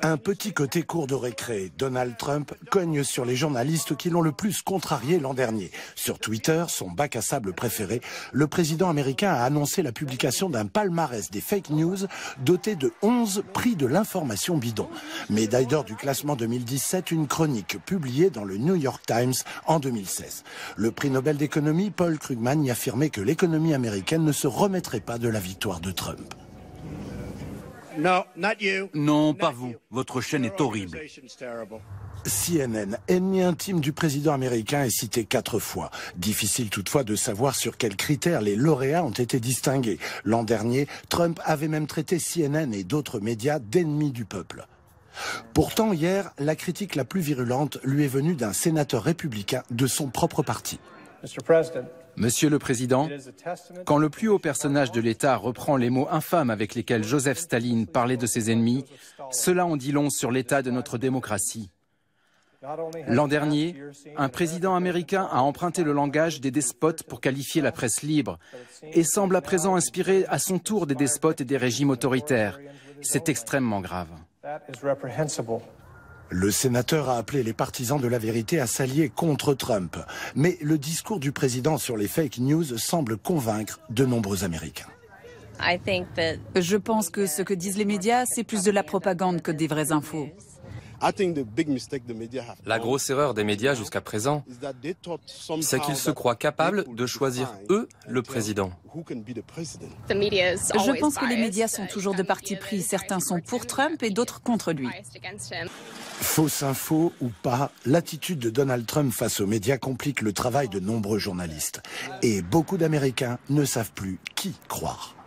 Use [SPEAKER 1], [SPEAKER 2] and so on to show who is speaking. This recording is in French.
[SPEAKER 1] Un petit côté cours de récré. Donald Trump cogne sur les journalistes qui l'ont le plus contrarié l'an dernier. Sur Twitter, son bac à sable préféré, le président américain a annoncé la publication d'un palmarès des fake news doté de 11 prix de l'information bidon. Médaille d'or du classement 2017, une chronique publiée dans le New York Times en 2016. Le prix Nobel d'économie, Paul Krugman, y affirmait que l'économie américaine ne se remettrait pas de la victoire de Trump.
[SPEAKER 2] Non, pas vous. Votre chaîne est horrible.
[SPEAKER 1] CNN, ennemi intime du président américain, est cité 4 fois. Difficile toutefois de savoir sur quels critères les lauréats ont été distingués. L'an dernier, Trump avait même traité CNN et d'autres médias d'ennemis du peuple. Pourtant, hier, la critique la plus virulente lui est venue d'un sénateur républicain de son propre parti.
[SPEAKER 3] Monsieur le Président, quand le plus haut personnage de l'État reprend les mots infâmes avec lesquels Joseph Staline parlait de ses ennemis, cela en dit long sur l'état de notre démocratie. L'an dernier, un président américain a emprunté le langage des despotes pour qualifier la presse libre et semble à présent inspirer à son tour des despotes et des régimes autoritaires. C'est extrêmement grave.
[SPEAKER 1] Le sénateur a appelé les partisans de la vérité à s'allier contre Trump. Mais le discours du président sur les fake news semble convaincre de nombreux Américains.
[SPEAKER 4] Je pense que ce que disent les médias, c'est plus de la propagande que des vraies infos.
[SPEAKER 5] La grosse erreur des médias jusqu'à présent, c'est qu'ils se croient capables de choisir eux le président.
[SPEAKER 4] Je pense que les médias sont toujours de parti pris. Certains sont pour Trump et d'autres contre lui.
[SPEAKER 1] Fausse info ou pas, l'attitude de Donald Trump face aux médias complique le travail de nombreux journalistes. Et beaucoup d'Américains ne savent plus qui croire.